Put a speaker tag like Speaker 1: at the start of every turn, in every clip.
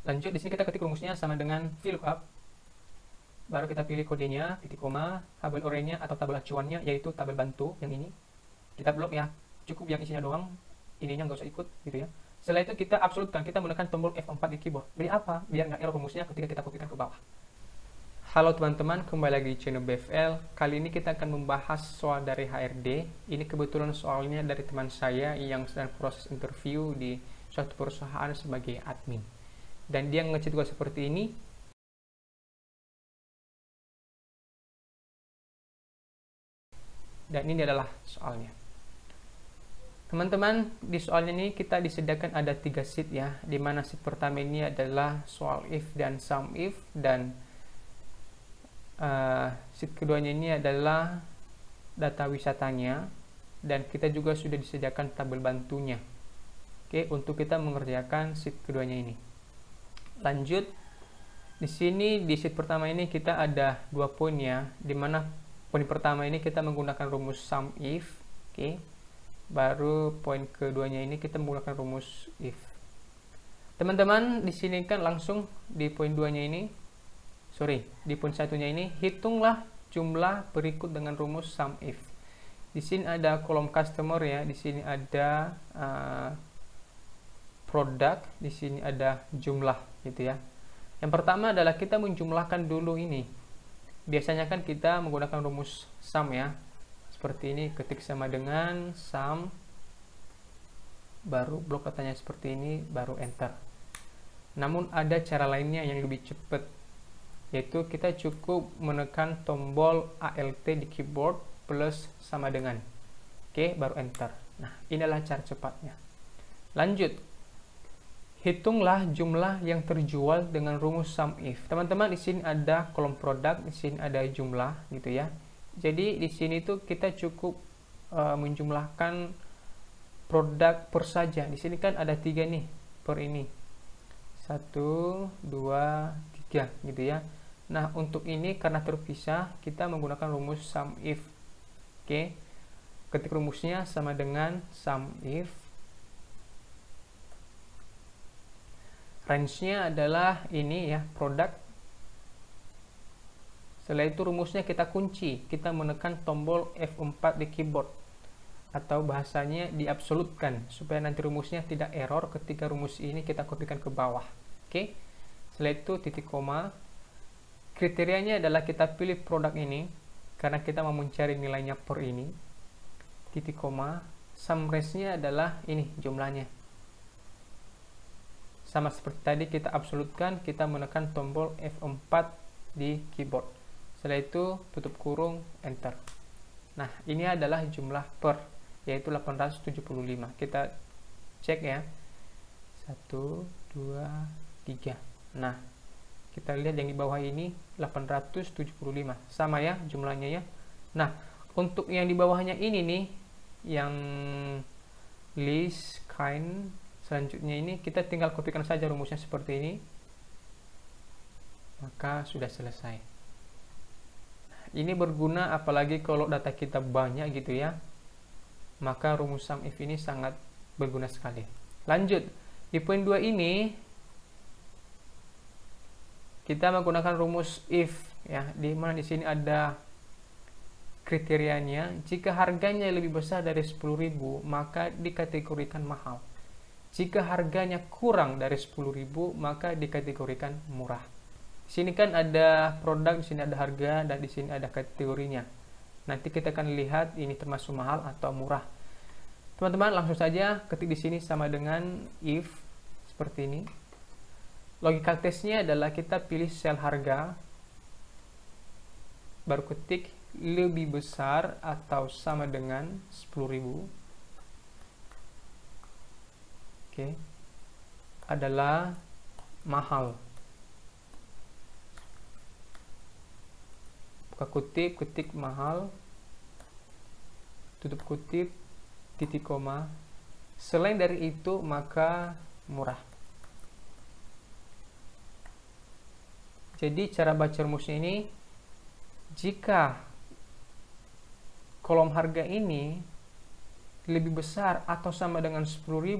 Speaker 1: Lanjut, di sini kita ketik rumusnya sama dengan VLOOKUP. Baru kita pilih kodenya, titik koma, tabel array-nya atau tabel acuannya, yaitu tabel bantu yang ini. Kita blok ya, cukup yang isinya doang, ininya nggak usah ikut gitu ya. Setelah itu kita absolutkan, kita menekan tombol F4 di keyboard. Biar apa? Biar nggak error rumusnya ketika kita kopikan ke bawah. Halo teman-teman, kembali lagi di channel BFL. Kali ini kita akan membahas soal dari HRD. Ini kebetulan soalnya dari teman saya yang sedang proses interview di suatu perusahaan sebagai admin. Dan dia ngechat juga seperti ini. Dan ini adalah soalnya. Teman-teman, di soalnya ini kita disediakan ada 3 sheet ya, dimana sheet pertama ini adalah soal if dan sum if, dan sheet keduanya ini adalah data wisatanya, dan kita juga sudah disediakan tabel bantunya. Oke, untuk kita mengerjakan sheet keduanya ini. Lanjut, di sini di sheet pertama ini kita ada 2 poin ya, dimana poin pertama ini kita menggunakan rumus sum if. Oke. Baru poin keduanya ini kita menggunakan rumus if. Teman-teman, di sini kan langsung di poin 2-nya ini, di poin 1-nya ini, hitunglah jumlah berikut dengan rumus sum if. Di sini ada kolom customer ya, di sini ada produk, di sini ada jumlah gitu ya. Yang pertama adalah kita menjumlahkan dulu ini. Biasanya kan kita menggunakan rumus sum ya. Seperti ini, ketik sama dengan sum, baru blok datanya seperti ini, baru enter. Namun ada cara lainnya yang lebih cepat, yaitu kita cukup menekan tombol Alt di keyboard plus sama dengan. Oke, baru enter. Nah, inilah cara cepatnya. Lanjut, hitunglah jumlah yang terjual dengan rumus sum if. Teman-teman, di sini ada kolom produk, di sini ada jumlah gitu ya. Jadi di sini tuh kita cukup menjumlahkan produk per saja. Di sini kan ada 3 nih per ini. 1, 2, 3 gitu ya. Nah, untuk ini karena terpisah, kita menggunakan rumus sum if. Oke. Ketik rumusnya sama dengan sum if. Range-nya adalah ini ya, produk. Setelah itu rumusnya kita kunci, kita menekan tombol F4 di keyboard, atau bahasanya diabsolutkan, supaya nanti rumusnya tidak error ketika rumus ini kita kopikan ke bawah. Oke. Setelah itu titik koma. Kriterianya adalah kita pilih produk ini, karena kita mau mencari nilainya per ini. Titik koma. Sum range-nya adalah ini jumlahnya. Sama seperti tadi kita absolutkan, kita menekan tombol F4 di keyboard. Setelah itu tutup kurung, enter. Nah, ini adalah jumlah per, yaitu 875. Kita cek ya. 1, 2, 3. Nah, kita lihat yang di bawah ini 875. Sama ya jumlahnya ya. Nah, untuk yang di bawahnya ini nih, yang list kind, selanjutnya ini kita tinggal kopikan saja rumusnya seperti ini. Maka sudah selesai. Ini berguna apalagi kalau data kita banyak gitu ya. Maka rumus sum if ini sangat berguna sekali. Lanjut, di poin 2 ini kita menggunakan rumus if ya, di mana di sini ada kriterianya. Jika harganya lebih besar dari 10.000, maka dikategorikan mahal. Jika harganya kurang dari 10.000, maka dikategorikan murah. Di sini kan ada produk, di sini ada harga, dan di sini ada kategorinya. Nanti kita akan lihat ini termasuk mahal atau murah. Teman-teman, langsung saja ketik di sini sama dengan if seperti ini. Logika tesnya adalah kita pilih sel harga, baru ketik lebih besar atau sama dengan 10.000. Oke. Adalah mahal. Buka kutip, ketik mahal, tutup kutip, titik koma. Selain dari itu, maka murah. Jadi cara baca rumusnya ini, jika kolom harga ini lebih besar atau sama dengan 10.000,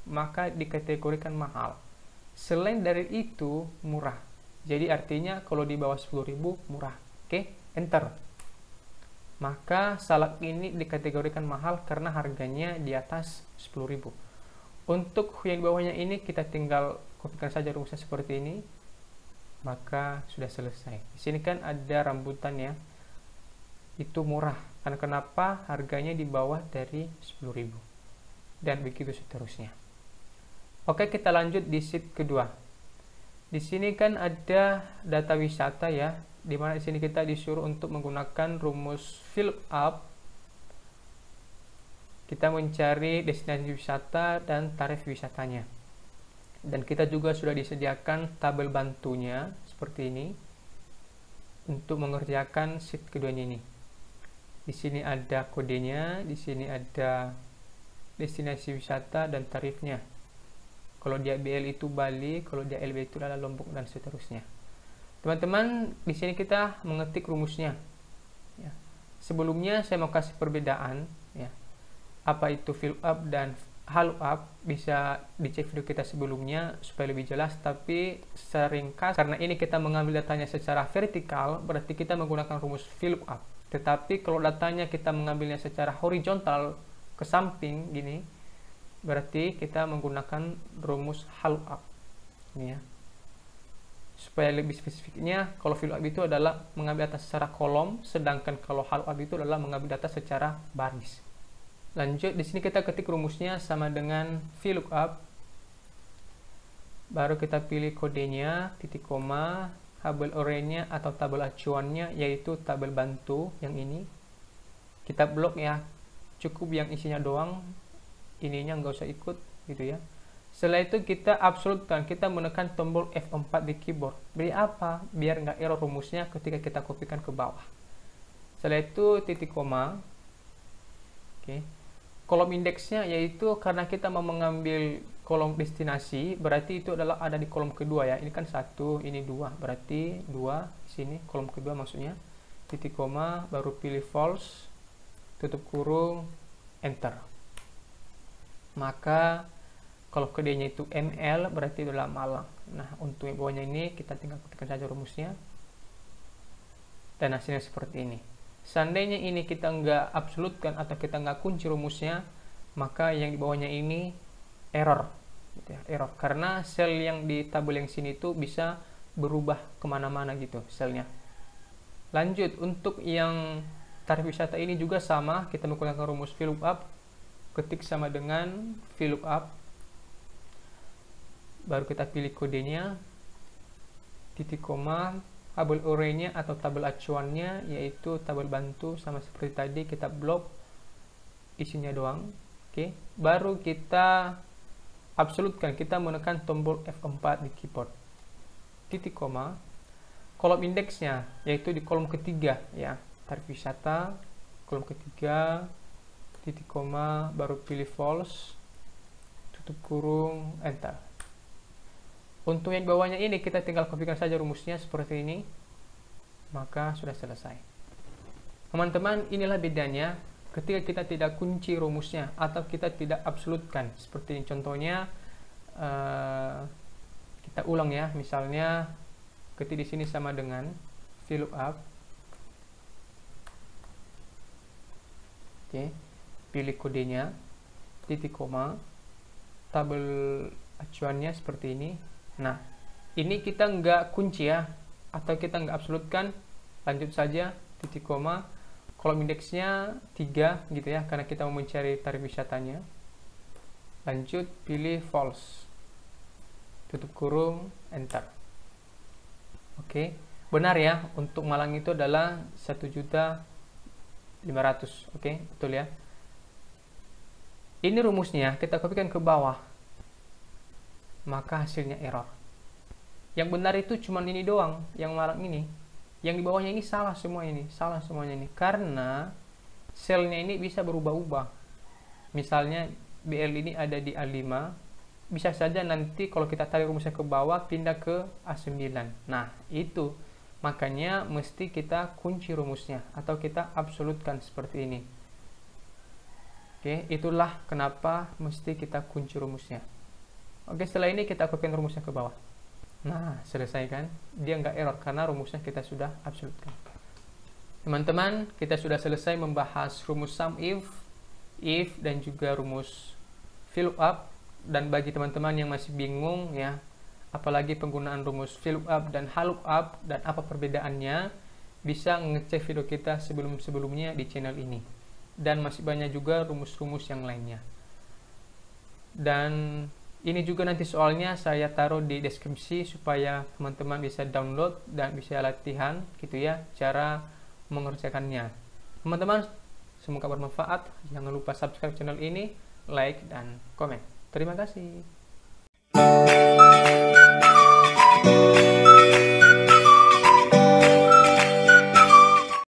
Speaker 1: maka dikategorikan mahal. Selain dari itu murah. Jadi artinya kalau di bawah 10.000 murah. Oke, enter. Maka salak ini dikategorikan mahal karena harganya di atas 10.000. Untuk yang di bawahnya ini kita tinggal kopikan saja rumusnya seperti ini. Maka sudah selesai. Di sini kan ada rambutan ya. Itu murah. Karena kenapa? Harganya di bawah dari 10.000. Dan begitu seterusnya. Oke, kita lanjut di sheet kedua. Di sini kan ada data wisata ya, di mana di sini kita disuruh untuk menggunakan rumus fill up. Kita mencari destinasi wisata dan tarif wisatanya. Dan kita juga sudah disediakan tabel bantunya seperti ini untuk mengerjakan sheet keduanya ini. Di sini ada kodenya, di sini ada destinasi wisata dan tarifnya. Kalau dia BL itu Bali, kalau dia LB itu adalah Lombok dan seterusnya. Teman-teman, di sini kita mengetik rumusnya. Ya. Sebelumnya saya mau kasih perbedaan. Ya. Apa itu fill up dan halo up, bisa dicek video kita sebelumnya supaya lebih jelas. Tapi seringkas, karena ini kita mengambil datanya secara vertikal, berarti kita menggunakan rumus fill up. Tetapi kalau datanya kita mengambilnya secara horizontal ke samping gini, berarti kita menggunakan rumus halo up ini ya. Supaya lebih spesifiknya, kalau fill up itu adalah mengambil data secara kolom, sedangkan kalau halo up itu adalah mengambil data secara baris. Lanjut, di sini kita ketik rumusnya sama dengan fill up. Baru kita pilih kodenya, titik koma, tabel array-nya atau tabel acuannya, yaitu tabel bantu yang ini. Kita blok ya, cukup yang isinya doang. Ininya nggak usah ikut gitu ya. Setelah itu kita absolutkan, kita menekan tombol F4 di keyboard. Beri apa? Biar nggak error rumusnya ketika kita kopikan ke bawah. Setelah itu titik koma. Oke. Kolom indeksnya yaitu karena kita mau mengambil kolom destinasi, berarti itu adalah ada di kolom kedua ya. Ini kan 1, ini 2, berarti 2 sini kolom kedua maksudnya. Titik koma, baru pilih false, tutup kurung, enter. Maka kalau kodenya itu ML berarti adalah Malang. Nah, untuk yang bawahnya ini kita tinggal ketikkan saja rumusnya. Dan hasilnya seperti ini. Seandainya ini kita nggak absolutkan atau kita nggak kunci rumusnya, maka yang di bawahnya ini error. Gitu ya, error. Karena sel yang di tabel yang sini itu bisa berubah kemana-mana gitu selnya. Lanjut, untuk yang tarif wisata ini juga sama. Kita menggunakan rumus fill up. Ketik sama dengan fill up, baru kita pilih kodenya, titik koma, tabel array-nya atau tabel acuannya yaitu tabel bantu, sama seperti tadi kita blok isinya doang. Oke, baru kita absolutkan, kita menekan tombol F4 di keyboard, titik koma, kolom indeksnya yaitu di kolom ketiga ya, tarif wisata kolom ketiga, titik koma, baru pilih false, tutup kurung, enter. Untuk yang bawahnya ini kita tinggal kopikan saja rumusnya seperti ini, maka sudah selesai. Teman-teman, inilah bedanya ketika kita tidak kunci rumusnya atau kita tidak absolutkan. Seperti ini contohnya, kita ulang ya, misalnya ketik di sini sama dengan fill up. Oke. Pilih kodenya, titik koma, tabel acuannya seperti ini. Nah, ini kita nggak kunci ya, atau kita nggak absolutkan. Lanjut saja, titik koma, kolom indeksnya 3 gitu ya, karena kita mau mencari tarif wisatanya. Lanjut, pilih false, tutup kurung, enter. Oke, benar ya, untuk Malang itu adalah 1.500.000. Oke, betul ya. Ini rumusnya, kita kopikan ke bawah, maka hasilnya error. Yang benar itu cuma ini doang, yang Malang ini. Yang di bawahnya ini salah semua ini, salah semuanya ini. Karena selnya ini bisa berubah-ubah. Misalnya BL ini ada di A5, bisa saja nanti kalau kita tarik rumusnya ke bawah, pindah ke A9. Nah, itu. Makanya mesti kita kunci rumusnya, atau kita absolutkan seperti ini. Oke, itulah kenapa mesti kita kunci rumusnya. Oke, setelah ini kita copy rumusnya ke bawah. Nah, selesai kan? Dia nggak error karena rumusnya kita sudah absolutkan. Teman-teman, kita sudah selesai membahas rumus sum if, dan juga rumus VLOOKUP. Dan bagi teman-teman yang masih bingung ya, apalagi penggunaan rumus VLOOKUP dan HLOOKUP dan apa perbedaannya, bisa ngecek video kita sebelum-sebelumnya di channel ini. Dan masih banyak juga rumus-rumus yang lainnya. Dan ini juga nanti soalnya saya taruh di deskripsi supaya teman-teman bisa download dan bisa latihan gitu ya cara mengerjakannya. Teman-teman, semoga bermanfaat. Jangan lupa subscribe channel ini, like dan komen. Terima kasih.